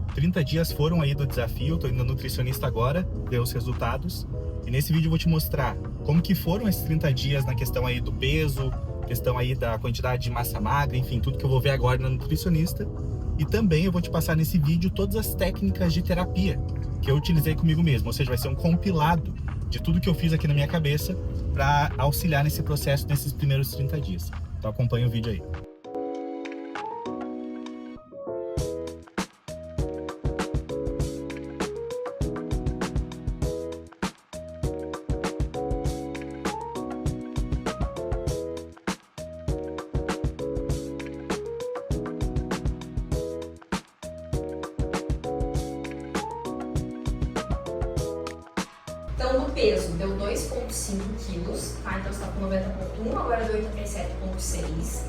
30 dias foram aí do desafio, tô indo na nutricionista agora, ver os resultados. E nesse vídeo eu vou te mostrar como que foram esses 30 dias na questão aí do peso, questão aí da quantidade de massa magra, enfim, tudo que eu vou ver agora na nutricionista. E também eu vou te passar nesse vídeo todas as técnicas de terapia que eu utilizei comigo mesmo, ou seja, vai ser um compilado de tudo que eu fiz aqui na minha cabeça para auxiliar nesse processo nesses primeiros 30 dias. Então acompanha o vídeo aí. Então, do peso, deu 2,5 quilos, tá? Então, você tá com 90,1, agora deu 87,6.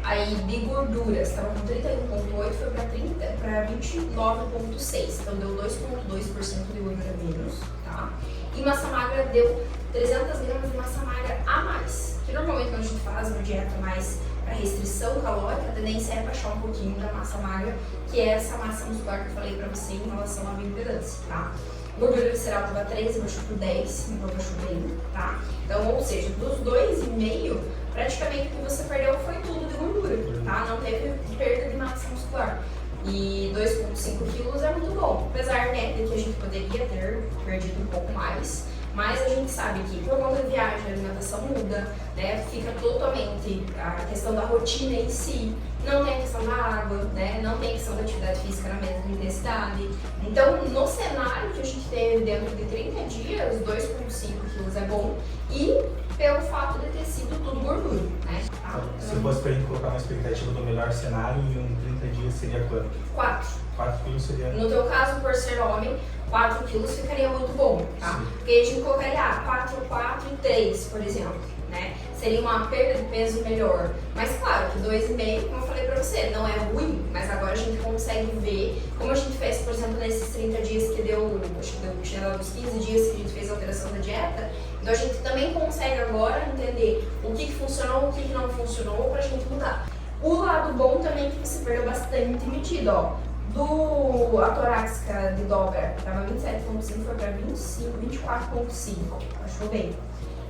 Aí, de gordura, você tava com 31,8, foi para 29,6. Então, deu 2,2% de gordura menos, tá? E massa magra deu 300 gramas de massa magra a mais. Que normalmente, quando a gente faz uma dieta mais para restrição calórica, a tendência é baixar um pouquinho da massa magra, que é essa massa muscular que eu falei para você em relação à bioimpedância, tá? Gordura visceral estava 13, baixou por 10, então baixou bem, tá? Então, ou seja, dos 2,5, praticamente o que você perdeu foi tudo de gordura, tá? Não teve perda de massa muscular. E 2,5 quilos é muito bom, apesar, né, de que a gente poderia ter perdido um pouco mais. Mas a gente sabe que por conta da viagem, a alimentação muda, né? Fica totalmente a questão da rotina em si, não tem a questão da água, né? Não tem a questão da atividade física na mesma intensidade. Então, no cenário que a gente teve dentro de 30 dias, 2,5 quilos é bom e pelo fato de ter sido tudo gordura, né? Tá? Se fosse pra gente colocar uma expectativa do melhor cenário, em um 30 dias seria quanto? 4. 4 quilos seria... No teu caso, por ser homem, 4 quilos ficaria muito bom, tá? Sim. Porque a gente colocaria 4, 4 e 3, por exemplo, né? Seria uma perda de peso melhor. Mas claro que 2,5, como eu falei pra você, não é ruim, mas agora a gente consegue ver, como a gente fez, por exemplo, nesses 30 dias que deu, acho que tinha dado uns 15 dias que a gente fez a alteração da dieta, então a gente também consegue agora entender o que funcionou, o que não funcionou pra gente mudar. O lado bom também é que você perdeu bastante medida, ó. A torácica de dobra estava 27,5, foi para 24,5, achou bem.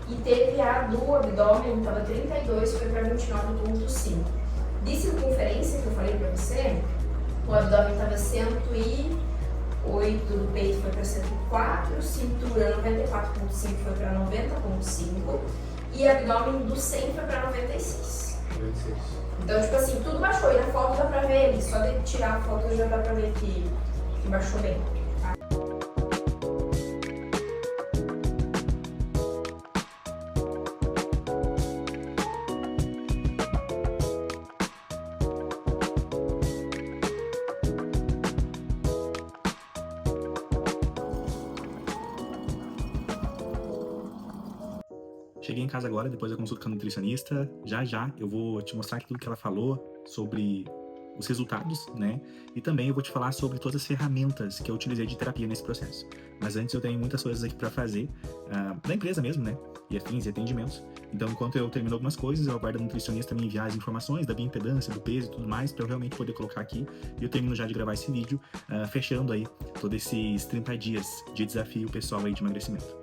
E teve a do abdômen, estava 32, foi para 29,5. De circunferência, que eu falei para você, o abdômen estava 108, do peito foi para 104, cintura 94,5 foi para 90,5 e abdômen do 100 foi para 96. 96. Então, tipo assim, tudo baixou. E na foto dá pra ver, só de tirar a foto já dá pra ver que baixou bem. Tá? Cheguei em casa agora, depois da consulta com a nutricionista. Já eu vou te mostrar aqui tudo que ela falou sobre os resultados, né? E também eu vou te falar sobre todas as ferramentas que eu utilizei de terapia nesse processo. Mas antes eu tenho muitas coisas aqui para fazer, da empresa mesmo, né? E afins e atendimentos. Então, enquanto eu termino algumas coisas, eu aguardo a nutricionista me enviar as informações da bioimpedância, do peso e tudo mais, para eu realmente poder colocar aqui. E eu termino já de gravar esse vídeo, fechando aí todos esses 30 dias de desafio pessoal aí de emagrecimento.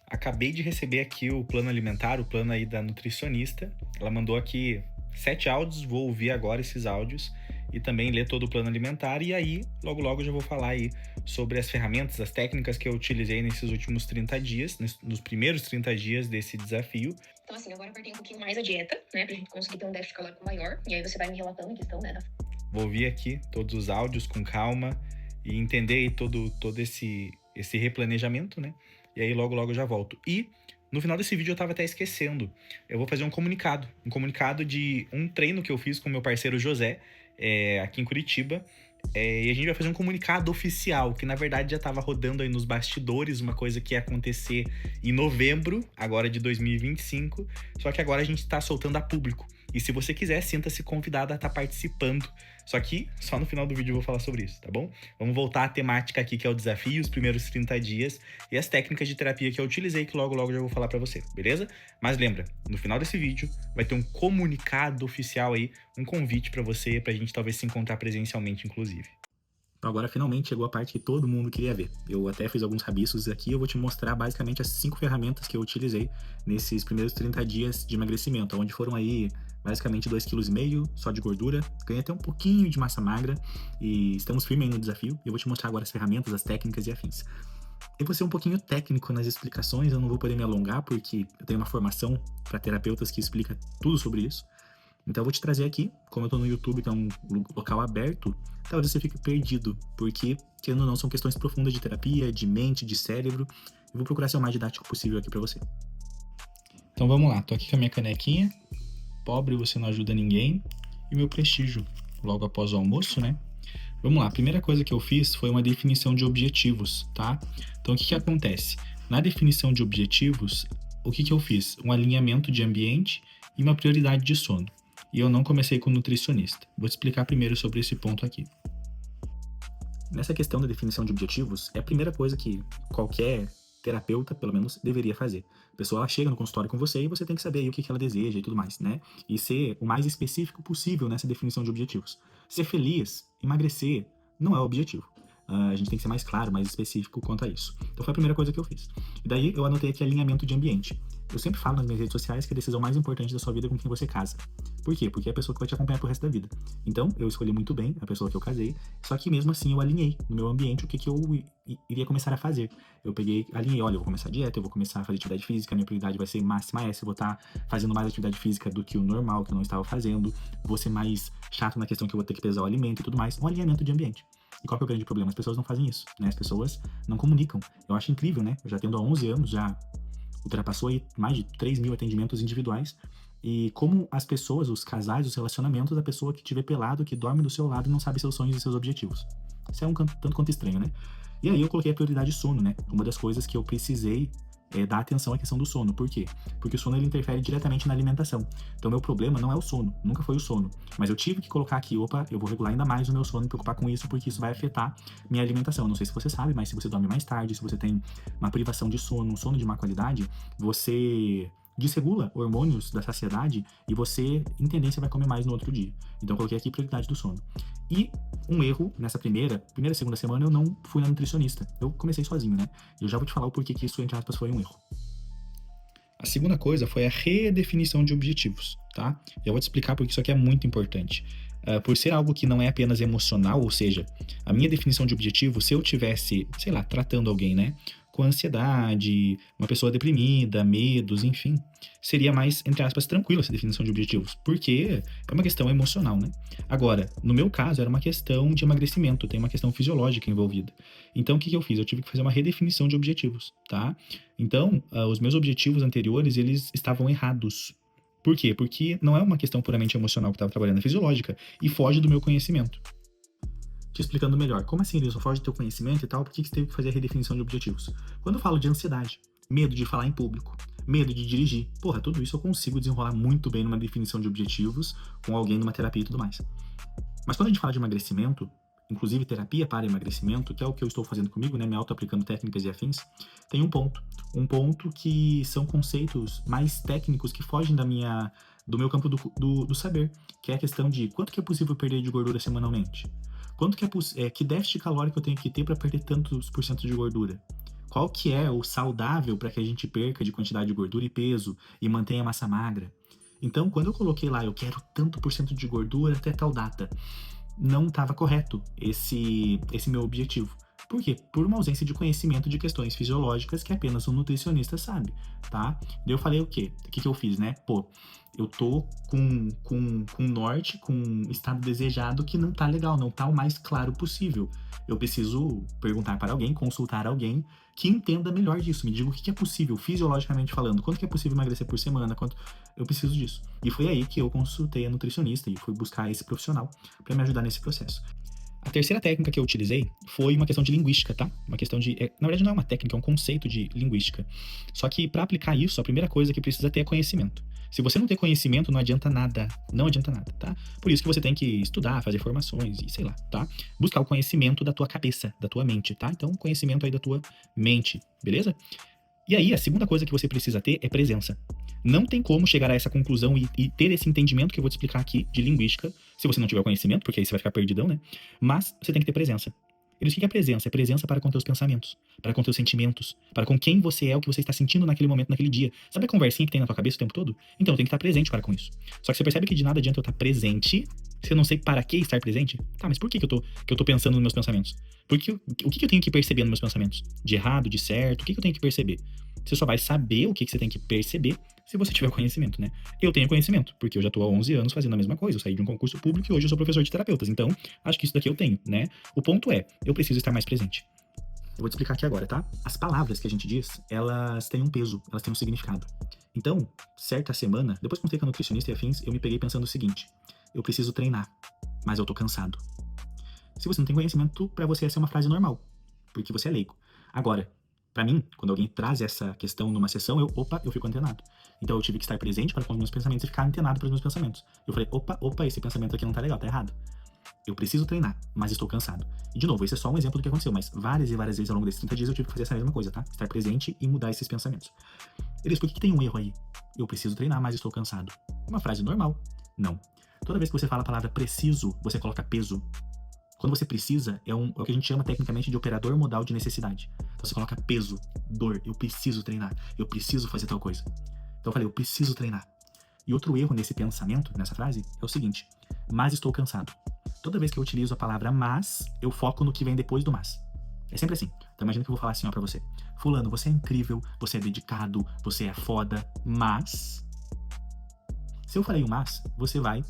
Acabei de receber aqui o plano alimentar, o plano aí da nutricionista. Ela mandou aqui 7 áudios, vou ouvir agora esses áudios e também ler todo o plano alimentar. E aí, logo eu já vou falar aí sobre as ferramentas, as técnicas que eu utilizei nesses últimos 30 dias, nos primeiros 30 dias desse desafio. Então assim, agora eu apertei um pouquinho mais a dieta, né, pra gente conseguir ter um déficit calórico maior. E aí você vai me relatando em questão, né, Vou ouvir aqui todos os áudios com calma e entender aí todo esse replanejamento, né? E aí logo eu já volto. E No final desse vídeo eu tava até esquecendo. Eu vou fazer um comunicado de um treino que eu fiz com meu parceiro José, aqui em Curitiba. E a gente vai fazer um comunicado oficial, que na verdade já tava rodando aí nos bastidores, uma coisa que ia acontecer em novembro, agora de 2025, só que agora a gente tá soltando a público. E se você quiser, sinta-se convidado a estar participando. Só que só no final do vídeo eu vou falar sobre isso, tá bom? Vamos voltar à temática aqui, que é o desafio, os primeiros 30 dias e as técnicas de terapia que eu utilizei, que logo já vou falar pra você, beleza? Mas lembra, no final desse vídeo vai ter um comunicado oficial aí, um convite pra você, pra gente talvez se encontrar presencialmente, inclusive. Então agora finalmente chegou a parte que todo mundo queria ver. Eu até fiz alguns rabiscos aqui, eu vou te mostrar basicamente as 5 ferramentas que eu utilizei nesses primeiros 30 dias de emagrecimento, onde foram aí basicamente 2,5 kg só de gordura, ganhei até um pouquinho de massa magra e estamos firmes aí no desafio. Eu vou te mostrar agora as ferramentas, as técnicas e afins. Eu vou ser um pouquinho técnico nas explicações, eu não vou poder me alongar porque eu tenho uma formação para terapeutas que explica tudo sobre isso. Então eu vou te trazer aqui, como eu tô no YouTube, que é um local aberto, talvez você fique perdido, porque, querendo ou não, são questões profundas de terapia, de mente, de cérebro. Eu vou procurar ser o mais didático possível aqui pra você. Então vamos lá, tô aqui com a minha canequinha, pobre você não ajuda ninguém, e meu prestígio, logo após o almoço, né? Vamos lá, a primeira coisa que eu fiz foi uma definição de objetivos, tá? Então o que acontece? Na definição de objetivos, o que eu fiz? Um alinhamento de ambiente e uma prioridade de sono. E eu não comecei com nutricionista. Vou te explicar primeiro sobre esse ponto aqui. Nessa questão da definição de objetivos, é a primeira coisa que qualquer terapeuta, pelo menos, deveria fazer. A pessoa ela chega no consultório com você e você tem que saber aí o que ela deseja e tudo mais, né? E ser o mais específico possível nessa definição de objetivos. Ser feliz, emagrecer, não é o objetivo. A gente tem que ser mais claro, mais específico quanto a isso. Então foi a primeira coisa que eu fiz. E daí eu anotei aqui alinhamento de ambiente. Eu sempre falo nas minhas redes sociais que a decisão mais importante da sua vida é com quem você casa. Por quê? Porque é a pessoa que vai te acompanhar pro resto da vida. Então, eu escolhi muito bem a pessoa que eu casei, só que mesmo assim eu alinhei no meu ambiente o que eu iria começar a fazer. Eu alinhei, olha, eu vou começar a dieta, eu vou começar a fazer atividade física, a minha prioridade vai ser máxima essa, eu vou estar fazendo mais atividade física do que o normal, que eu não estava fazendo, vou ser mais chato na questão que eu vou ter que pesar o alimento e tudo mais. Um alinhamento de ambiente. E qual que é o grande problema? As pessoas não fazem isso, né? As pessoas não comunicam. Eu acho incrível, né? Eu já tendo há 11 anos, já ultrapassou aí mais de 3 mil atendimentos individuais. E como as pessoas, os casais, os relacionamentos, a pessoa que te vê pelado, que dorme do seu lado e não sabe seus sonhos e seus objetivos. Isso é tanto quanto estranho, né? E aí eu coloquei a prioridade sono, né? Uma das coisas que eu precisei dar atenção à questão do sono. Por quê? Porque o sono ele interfere diretamente na alimentação. Então meu problema não é o sono, nunca foi o sono. Mas eu tive que colocar aqui, opa, eu vou regular ainda mais o meu sono e me preocupar com isso, porque isso vai afetar minha alimentação. Não sei se você sabe, mas se você dorme mais tarde, se você tem uma privação de sono, um sono de má qualidade, você desregula hormônios da saciedade e você, em tendência, vai comer mais no outro dia. Então eu coloquei aqui prioridade do sono. E um erro, nessa primeira, segunda semana, eu não fui na nutricionista. Eu comecei sozinho, né? E eu já vou te falar o porquê que isso, entre aspas, foi um erro. A segunda coisa foi a redefinição de objetivos, tá? Eu vou te explicar porque isso aqui é muito importante. Por ser algo que não é apenas emocional, ou seja, a minha definição de objetivo, se eu tivesse, sei lá, tratando alguém, né? Com ansiedade, uma pessoa deprimida, medos, enfim, seria mais, entre aspas, tranquila essa definição de objetivos, porque é uma questão emocional, né? Agora, no meu caso, era uma questão de emagrecimento, tem uma questão fisiológica envolvida. Então, o que eu fiz? Eu tive que fazer uma redefinição de objetivos, tá? Então, os meus objetivos anteriores, eles estavam errados. Por quê? Porque não é uma questão puramente emocional que eu estava trabalhando, é fisiológica, e foge do meu conhecimento. Te explicando melhor. Como assim, Elias? Só foge do teu conhecimento e tal? Por que você teve que fazer a redefinição de objetivos? Quando eu falo de ansiedade, medo de falar em público, medo de dirigir, porra, tudo isso eu consigo desenrolar muito bem numa definição de objetivos com alguém numa terapia e tudo mais. Mas quando a gente fala de emagrecimento, inclusive terapia para emagrecimento, que é o que eu estou fazendo comigo, né, me auto-aplicando técnicas e afins, tem um ponto que são conceitos mais técnicos que fogem do meu campo do saber, que é a questão de quanto que é possível perder de gordura semanalmente. Quanto que déficit calórico eu tenho que ter para perder tantos por cento de gordura? Qual que é o saudável para que a gente perca de quantidade de gordura e peso e mantenha a massa magra? Então, quando eu coloquei lá, eu quero tanto por cento de gordura até tal data, não estava correto esse meu objetivo. Por quê? Por uma ausência de conhecimento de questões fisiológicas que apenas um nutricionista sabe, tá? Daí eu falei o quê? O que eu fiz, né? Pô, eu tô com norte, com estado desejado que não tá legal, não tá o mais claro possível. Eu preciso perguntar para alguém, consultar alguém que entenda melhor disso. Me diga o que é possível, fisiologicamente falando. Quanto que é possível emagrecer por semana? Quanto eu preciso disso. E foi aí que eu consultei a nutricionista e fui buscar esse profissional para me ajudar nesse processo. A terceira técnica que eu utilizei foi uma questão de linguística, tá? Uma questão de... na verdade, não é uma técnica, é um conceito de linguística. Só que para aplicar isso, a primeira coisa que precisa ter é conhecimento. Se você não ter conhecimento, não adianta nada. Não adianta nada, tá? Por isso que você tem que estudar, fazer formações e sei lá, tá? Buscar o conhecimento da tua cabeça, da tua mente, tá? Então, conhecimento aí da tua mente, beleza? E aí, a segunda coisa que você precisa ter é presença. Não tem como chegar a essa conclusão e ter esse entendimento que eu vou te explicar aqui de linguística, se você não tiver conhecimento, porque aí você vai ficar perdidão, né? Mas você tem que ter presença. E o que é presença? É presença para com teus pensamentos, para com teus sentimentos, para com quem você é, o que você está sentindo naquele momento, naquele dia. Sabe a conversinha que tem na tua cabeça o tempo todo? Então, eu tenho que estar presente para com isso. Só que você percebe que de nada adianta eu estar presente, se eu não sei para que estar presente. Tá, mas por que eu tô pensando nos meus pensamentos? Porque o que eu tenho que perceber nos meus pensamentos? De errado, de certo, o que eu tenho que perceber? Você só vai saber o que você tem que perceber se você tiver conhecimento, né? Eu tenho conhecimento, porque eu já tô há 11 anos fazendo a mesma coisa. Eu saí de um concurso público e hoje eu sou professor de terapeutas. Então, acho que isso daqui eu tenho, né? O ponto é, eu preciso estar mais presente. Eu vou te explicar aqui agora, tá? As palavras que a gente diz, elas têm um peso, elas têm um significado. Então, certa semana, depois que eu contei com a nutricionista e afins, eu me peguei pensando o seguinte: eu preciso treinar, mas eu tô cansado. Se você não tem conhecimento, pra você essa é uma frase normal, porque você é leigo. Agora, pra mim, quando alguém traz essa questão numa sessão, eu fico antenado. Então eu tive que estar presente para com os meus pensamentos e ficar antenado para os meus pensamentos. Eu falei, opa, esse pensamento aqui não tá legal, tá errado. Eu preciso treinar, mas estou cansado. E de novo, esse é só um exemplo do que aconteceu, mas várias e várias vezes ao longo desses 30 dias eu tive que fazer essa mesma coisa, tá? Estar presente e mudar esses pensamentos. Eles, por que tem um erro aí? Eu preciso treinar, mas estou cansado. Uma frase normal? Não. Toda vez que você fala a palavra preciso, você coloca peso. Quando você precisa, é o que a gente chama tecnicamente de operador modal de necessidade. Então você coloca peso, dor, eu preciso treinar, eu preciso fazer tal coisa. Então eu falei, eu preciso treinar. E outro erro nesse pensamento, nessa frase, é o seguinte: mas estou cansado. Toda vez que eu utilizo a palavra mas, eu foco no que vem depois do mas. É sempre assim. Então imagina que eu vou falar assim, ó, pra você. Fulano, você é incrível, você é dedicado, você é foda, mas... Se eu falei o mas, você vai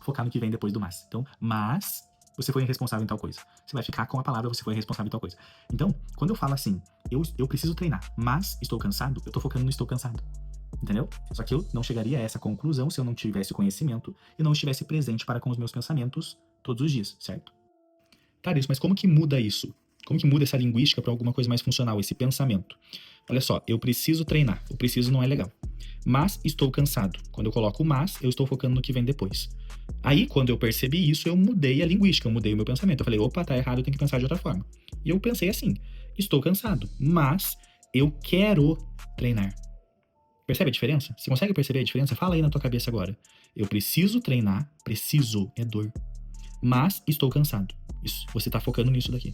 focar no que vem depois do mas. Então, mas... você foi responsável em tal coisa. Você vai ficar com a palavra, você foi responsável em tal coisa. Então, quando eu falo assim, eu preciso treinar, mas estou cansado, eu tô focando no estou cansado. Entendeu? Só que eu não chegaria a essa conclusão se eu não tivesse conhecimento e não estivesse presente para com os meus pensamentos todos os dias, certo? Tá, isso, mas como que muda isso? Como que muda essa linguística para alguma coisa mais funcional, esse pensamento? Olha só, eu preciso treinar. O preciso não é legal. Mas estou cansado. Quando eu coloco o mas, eu estou focando no que vem depois. Aí, quando eu percebi isso, eu mudei a linguística, eu mudei o meu pensamento. Eu falei, opa, tá errado, eu tenho que pensar de outra forma. E eu pensei assim, estou cansado, mas eu quero treinar. Percebe a diferença? Você consegue perceber a diferença? Fala aí na tua cabeça agora. Eu preciso treinar, preciso é dor, mas estou cansado. Isso, você tá focando nisso daqui.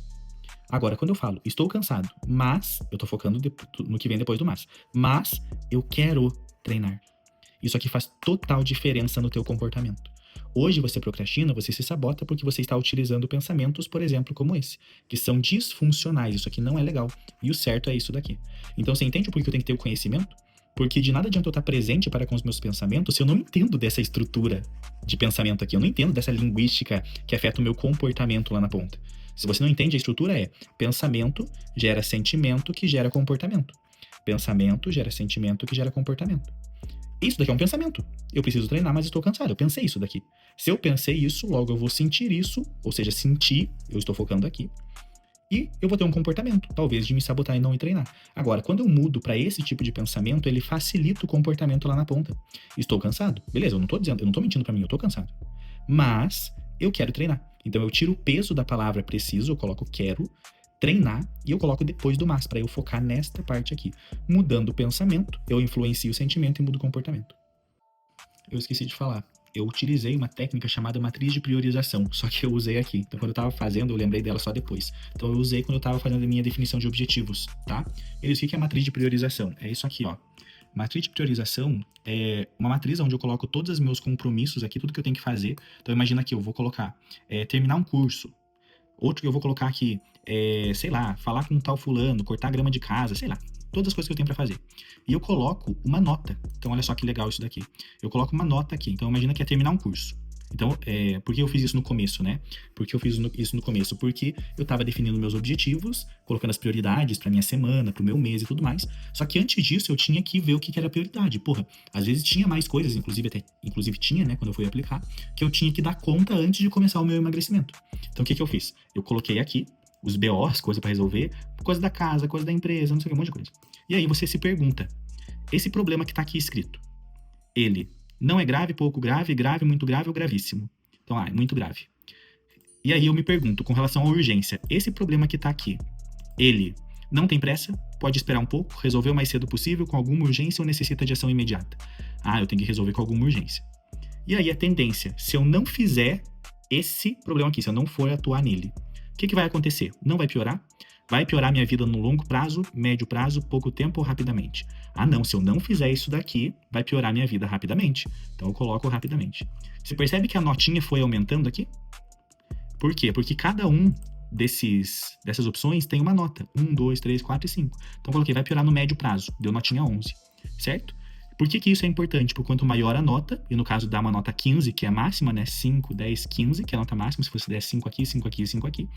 Agora, quando eu falo, estou cansado, mas eu tô focando no que vem depois do mas eu quero treinar. Isso aqui faz total diferença no teu comportamento. Hoje você procrastina, você se sabota porque você está utilizando pensamentos, por exemplo, como esse, que são disfuncionais. Isso aqui não é legal. E o certo é isso daqui. Então você entende por que eu tenho que ter o conhecimento? Porque de nada adianta eu estar presente para com os meus pensamentos se eu não entendo dessa estrutura de pensamento aqui. Eu não entendo dessa linguística que afeta o meu comportamento lá na ponta. Se você não entende, a estrutura é pensamento gera sentimento que gera comportamento. Pensamento gera sentimento que gera comportamento. Isso daqui é um pensamento. Eu preciso treinar, mas estou cansado. Eu pensei isso daqui. Se eu pensei isso, logo eu vou sentir isso, ou seja, sentir, eu estou focando aqui. E eu vou ter um comportamento, talvez, de me sabotar e não ir treinar. Agora, quando eu mudo para esse tipo de pensamento, ele facilita o comportamento lá na ponta. Estou cansado. Beleza, eu não tô mentindo para mim, eu tô cansado. Mas eu quero treinar. Então eu tiro o peso da palavra preciso, eu coloco quero treinar e eu coloco depois do mas, para eu focar nesta parte aqui. Mudando o pensamento, eu influencio o sentimento e mudo o comportamento. Eu esqueci de falar. Eu utilizei uma técnica chamada matriz de priorização, só que eu usei aqui. Então, quando eu estava fazendo, eu lembrei dela só depois. Então, eu usei quando eu estava fazendo a minha definição de objetivos, tá? O que é a matriz de priorização? É isso aqui, ó. Matriz de priorização é uma matriz onde eu coloco todos os meus compromissos aqui, tudo que eu tenho que fazer. Então, imagina que eu vou colocar terminar um curso. Outro que eu vou colocar aqui sei lá, falar com um tal fulano, cortar grama de casa, sei lá. Todas as coisas que eu tenho pra fazer. E eu coloco uma nota. Então, olha só que legal isso daqui. Eu coloco uma nota aqui. Então, imagina que é terminar um curso. Então, por que eu fiz isso no começo, né? Por que eu fiz isso no começo? Porque eu tava definindo meus objetivos, colocando as prioridades pra minha semana, pro meu mês e tudo mais. Só que antes disso, eu tinha que ver o que era prioridade. Porra, às vezes tinha mais coisas, inclusive tinha, né, quando eu fui aplicar, que eu tinha que dar conta antes de começar o meu emagrecimento. Então, o que eu fiz? Eu coloquei aqui os BO, as coisas pra resolver, coisa da casa, coisa da empresa, não sei o que, um monte de coisa. E aí você se pergunta, esse problema que tá aqui escrito, ele não é grave, pouco grave, grave, muito grave ou gravíssimo? Então, é muito grave. E aí eu me pergunto, com relação à urgência, esse problema que tá aqui, ele não tem pressa? Pode esperar um pouco? Resolver o mais cedo possível, com alguma urgência ou necessita de ação imediata? Eu tenho que resolver com alguma urgência. E aí a tendência, se eu não fizer esse problema aqui, se eu não for atuar nele, o que vai acontecer? Não vai piorar? Vai piorar minha vida no longo prazo, médio prazo, pouco tempo ou rapidamente? Não, se eu não fizer isso daqui, vai piorar minha vida rapidamente. Então eu coloco rapidamente. Você percebe que a notinha foi aumentando aqui? Por quê? Porque cada um dessas opções tem uma nota. 1, 2, 3, 4 e 5. Então eu coloquei, vai piorar no médio prazo. Deu notinha 11, certo? Por que isso é importante? Porque quanto maior a nota, e no caso dá uma nota 15, que é a máxima, né? 5, 10, 15, que é a nota máxima, se você der 5 aqui, 5 aqui, 5 aqui.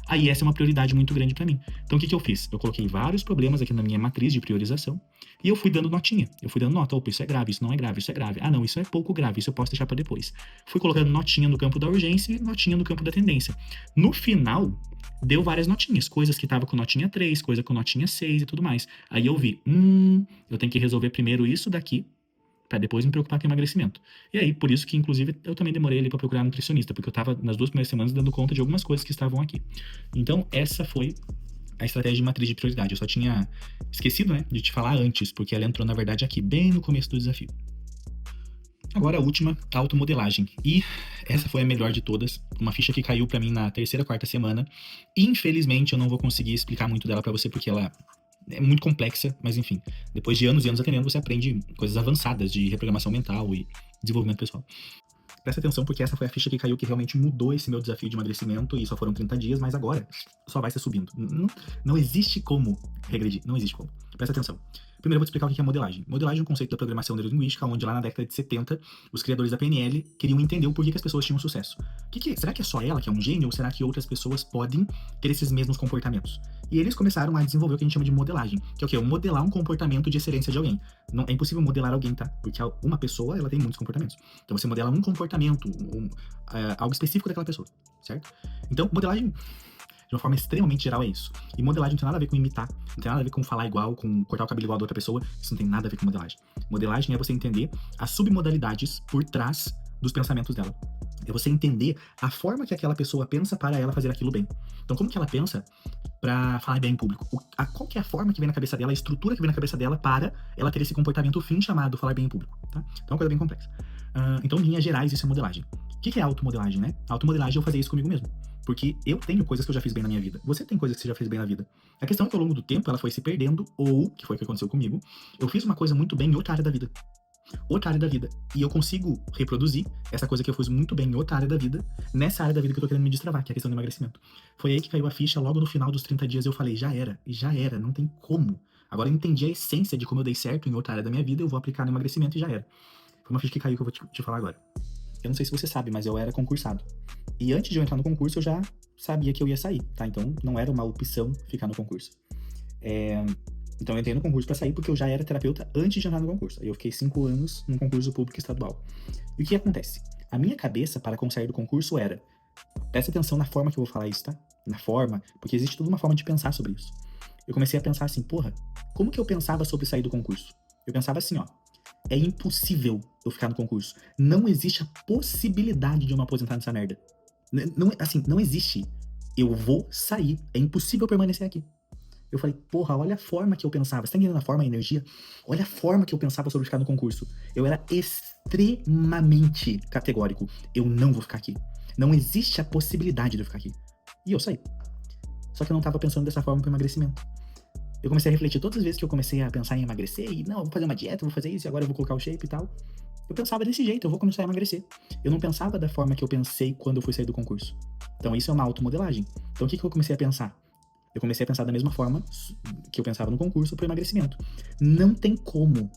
Aí essa é uma prioridade muito grande pra mim. Então o que eu fiz? Eu coloquei vários problemas aqui na minha matriz de priorização, e eu fui dando notinha. Eu fui dando nota, opa, isso é grave, isso não é grave, isso é grave. Não, isso é pouco grave, isso eu posso deixar pra depois. Fui colocando notinha no campo da urgência e notinha no campo da tendência. No final, deu várias notinhas, coisas que tava com notinha 3, coisa com notinha 6 e tudo mais. Aí eu vi, eu tenho que resolver primeiro isso daqui, pra depois me preocupar com emagrecimento. E aí, por isso que, inclusive, eu também demorei ali pra procurar nutricionista, porque eu tava, nas 2 primeiras semanas, dando conta de algumas coisas que estavam aqui. Então, essa foi a estratégia de matriz de prioridade. Eu só tinha esquecido, né, de te falar antes, porque ela entrou, na verdade, aqui, bem no começo do desafio. Agora, a última, a automodelagem. E essa foi a melhor de todas. Uma ficha que caiu pra mim na 3ª, 4ª semana. Infelizmente, eu não vou conseguir explicar muito dela pra você, porque ela é muito complexa, mas enfim. Depois de anos e anos aprendendo, você aprende coisas avançadas de reprogramação mental e desenvolvimento pessoal. Presta atenção, porque essa foi a ficha que caiu que realmente mudou esse meu desafio de emagrecimento, e só foram 30 dias, mas agora só vai ser subindo. Não existe como regredir, não existe como. Presta atenção. Primeiro eu vou te explicar o que é modelagem. Modelagem é um conceito da programação neurolinguística, onde lá na década de 70, os criadores da PNL queriam entender o porquê que as pessoas tinham sucesso. Será que é só ela que é um gênio, ou será que outras pessoas podem ter esses mesmos comportamentos? E eles começaram a desenvolver o que a gente chama de modelagem, que é o quê? Modelar um comportamento de excelência de alguém. Não, é impossível modelar alguém, tá? Porque uma pessoa, ela tem muitos comportamentos. Então você modela um comportamento, algo específico daquela pessoa, certo? Então, modelagem, de uma forma extremamente geral, é isso. E modelagem não tem nada a ver com imitar, não tem nada a ver com falar igual, com cortar o cabelo igual da outra pessoa. Isso não tem nada a ver com modelagem. Modelagem é você entender as submodalidades por trás dos pensamentos dela. É você entender a forma que aquela pessoa pensa para ela fazer aquilo bem. Então, como que ela pensa para falar bem em público? Qual que é a forma que vem na cabeça dela, a estrutura que vem na cabeça dela para ela ter esse comportamento fim chamado falar bem em público, tá? Então, é uma coisa bem complexa. Então, em linhas gerais, isso é modelagem. O que é automodelagem, né? Automodelagem é eu fazer isso comigo mesmo. Porque eu tenho coisas que eu já fiz bem na minha vida. Você tem coisas que você já fez bem na vida. A questão é que ao longo do tempo ela foi se perdendo, ou, que foi o que aconteceu comigo, eu fiz uma coisa muito bem em outra área da vida. E eu consigo reproduzir essa coisa que eu fiz muito bem em outra área da vida, nessa área da vida que eu tô querendo me destravar, que é a questão do emagrecimento. Foi aí que caiu a ficha, logo no final dos 30 dias eu falei, já era, não tem como. Agora eu entendi a essência de como eu dei certo em outra área da minha vida, eu vou aplicar no emagrecimento e já era. Foi uma ficha que caiu que eu vou te falar agora. Eu não sei se você sabe, mas eu era concursado. E antes de eu entrar no concurso, eu já sabia que eu ia sair, tá? Então, não era uma opção ficar no concurso. Então, eu entrei no concurso pra sair porque eu já era terapeuta antes de entrar no concurso. Aí eu fiquei 5 anos no concurso público estadual. E o que acontece? A minha cabeça para sair do concurso era... Presta atenção na forma que eu vou falar isso, tá? Na forma, porque existe toda uma forma de pensar sobre isso. Eu comecei a pensar assim, porra, como que eu pensava sobre sair do concurso? Eu pensava assim, ó, é impossível eu ficar no concurso. Não existe a possibilidade de eu me aposentar nessa merda. Não existe. Eu vou sair. É impossível permanecer aqui. Eu falei, porra, olha a forma que eu pensava. Você tá entendendo a forma, a energia? Olha a forma que eu pensava sobre ficar no concurso. Eu era extremamente categórico. Eu não vou ficar aqui. Não existe a possibilidade de eu ficar aqui. E eu saí. Só que eu não tava pensando dessa forma pro emagrecimento. Eu comecei a refletir todas as vezes que eu comecei a pensar em emagrecer e não, eu vou fazer uma dieta, vou fazer isso e agora eu vou colocar o shape e tal. Eu pensava desse jeito, eu vou começar a emagrecer. Eu não pensava da forma que eu pensei quando eu fui sair do concurso. Então isso é uma automodelagem. Então o que eu comecei a pensar? Eu comecei a pensar da mesma forma que eu pensava no concurso pro emagrecimento. Não tem como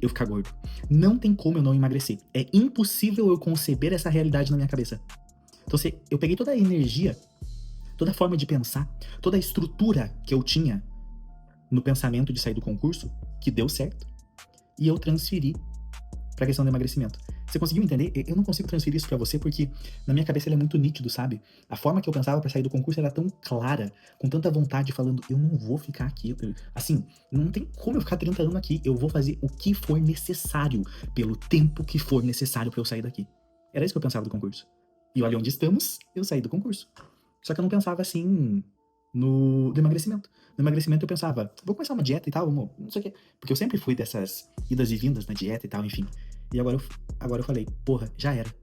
eu ficar gordo. Não tem como eu não emagrecer. É impossível eu conceber essa realidade na minha cabeça. Então, eu peguei toda a energia, toda a forma de pensar, toda a estrutura que eu tinha no pensamento de sair do concurso, que deu certo, e eu transferi pra questão do emagrecimento. Você conseguiu entender? Eu não consigo transferir isso pra você porque na minha cabeça ele é muito nítido, sabe? A forma que eu pensava pra sair do concurso era tão clara, com tanta vontade, falando, eu não vou ficar aqui. Assim, não tem como eu ficar 30 anos aqui. Eu vou fazer o que for necessário, pelo tempo que for necessário pra eu sair daqui. Era isso que eu pensava do concurso. E olha onde estamos, eu saí do concurso. Só que eu não pensava assim no emagrecimento. No emagrecimento eu pensava, vou começar uma dieta e tal, não sei o quê. Porque eu sempre fui dessas idas e vindas na dieta e tal, enfim. E agora eu falei, porra, já era.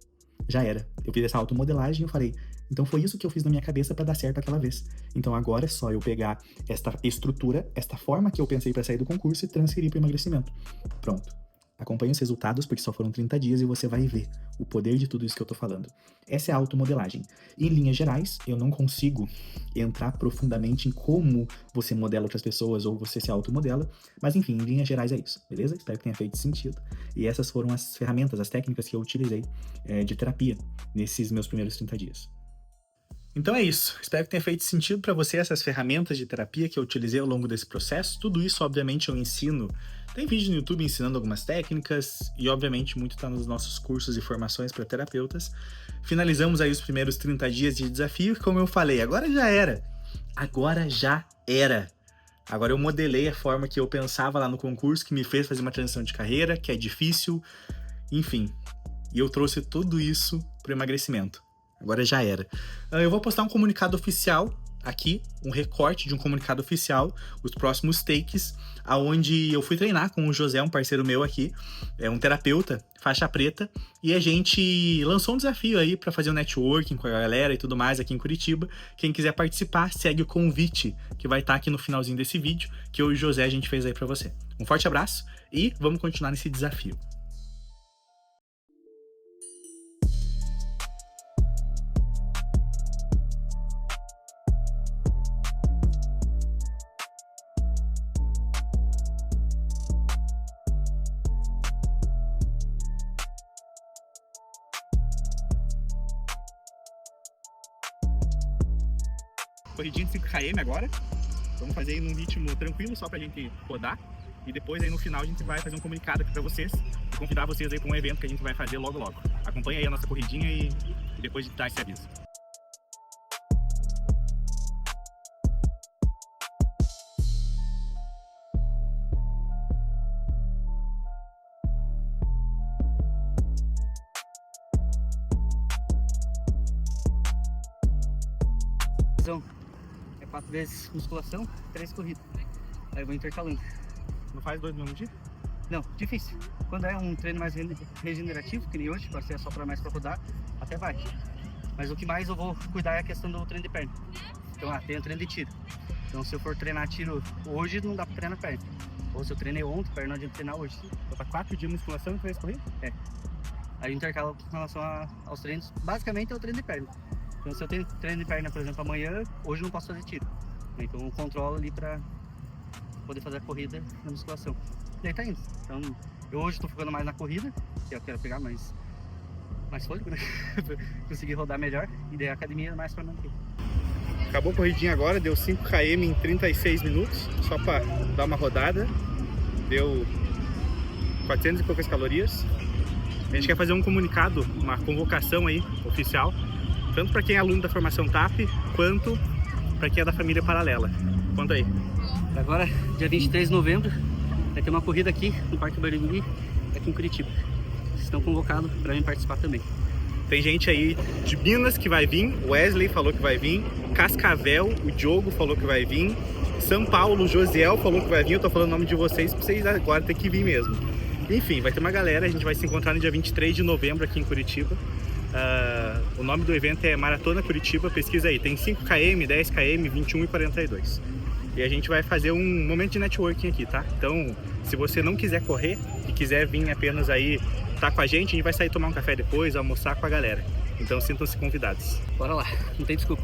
Eu fiz essa automodelagem e eu falei, então foi isso que eu fiz na minha cabeça pra dar certo aquela vez. Então agora é só eu pegar esta estrutura, esta forma que eu pensei pra sair do concurso e transferir pro emagrecimento. Pronto. Acompanhe os resultados, porque só foram 30 dias e você vai ver o poder de tudo isso que eu tô falando. Essa é a automodelagem. Em linhas gerais, eu não consigo entrar profundamente em como você modela outras pessoas ou você se automodela, mas enfim, em linhas gerais é isso, beleza? Espero que tenha feito sentido. E essas foram as ferramentas, as técnicas que eu utilizei de terapia nesses meus primeiros 30 dias. Então é isso. Espero que tenha feito sentido para você essas ferramentas de terapia que eu utilizei ao longo desse processo. Tudo isso, obviamente, eu ensino. Tem vídeo no YouTube ensinando algumas técnicas e, obviamente, muito está nos nossos cursos e formações para terapeutas. Finalizamos aí os primeiros 30 dias de desafio e, como eu falei, agora já era. Agora eu modelei a forma que eu pensava lá no concurso, que me fez fazer uma transição de carreira, que é difícil, enfim. E eu trouxe tudo isso para o emagrecimento. Agora já era. Eu vou postar um comunicado oficial aqui, um recorte de um comunicado oficial, os próximos takes, aonde eu fui treinar com o José, um parceiro meu aqui, um terapeuta, faixa preta, e a gente lançou um desafio aí para fazer um networking com a galera e tudo mais aqui em Curitiba. Quem quiser participar, segue o convite que vai estar aqui no finalzinho desse vídeo, que eu e o José a gente fez aí para você. Um forte abraço e vamos continuar nesse desafio. Corridinha de 5 km agora, vamos fazer aí num ritmo tranquilo, só pra gente rodar, e depois aí no final a gente vai fazer um comunicado aqui pra vocês, e convidar vocês aí pra um evento que a gente vai fazer logo. Acompanha aí a nossa corridinha e depois a gente dá esse aviso. É 4 vezes musculação, 3 corridas. Aí eu vou intercalando. Não faz 2 no mesmo dia? Não, difícil. Quando é um treino mais regenerativo, que nem hoje, vai ser só mais pra rodar, até vai. Mas o que mais eu vou cuidar é a questão do treino de perna. Então, tem o treino de tiro. Então, se eu for treinar tiro hoje, não dá pra treinar perna. Ou se eu treinei ontem, perna não adianta treinar hoje. Então tá 4 dias de musculação e 3 corridas? É. Aí intercala com relação aos treinos. Basicamente é o treino de perna. Então, se eu tenho treino de perna, por exemplo, amanhã, hoje eu não posso fazer tiro. Então, eu controlo ali pra poder fazer a corrida na musculação. E aí tá indo. Então, eu hoje tô focando mais na corrida, que eu quero pegar mais fôlego, né? Conseguir rodar melhor. E daí a academia mais pra manter. Acabou a corridinha agora, deu 5 km em 36 minutos, só pra dar uma rodada. Deu 400 e poucas calorias. A gente quer fazer um comunicado, uma convocação aí, oficial, tanto para quem é aluno da formação TAP, quanto para quem é da família paralela. Conta aí. Agora, dia 23 de novembro, vai ter uma corrida aqui no Parque Barigui, aqui em Curitiba. Vocês estão convocados para vir participar também. Tem gente aí de Minas que vai vir, o Wesley falou que vai vir, Cascavel, o Diogo falou que vai vir, São Paulo, o Josiel falou que vai vir, eu tô falando o nome de vocês pra vocês agora ter que vir mesmo. Enfim, vai ter uma galera, a gente vai se encontrar no dia 23 de novembro aqui em Curitiba. O nome do evento é Maratona Curitiba, pesquisa aí, tem 5 km, 10 km, 21 e 42. E a gente vai fazer um momento de networking aqui, tá? Então, se você não quiser correr e quiser vir apenas aí estar com a gente vai sair tomar um café depois, almoçar com a galera. Então, sintam-se convidados. Bora lá, não tem desculpa.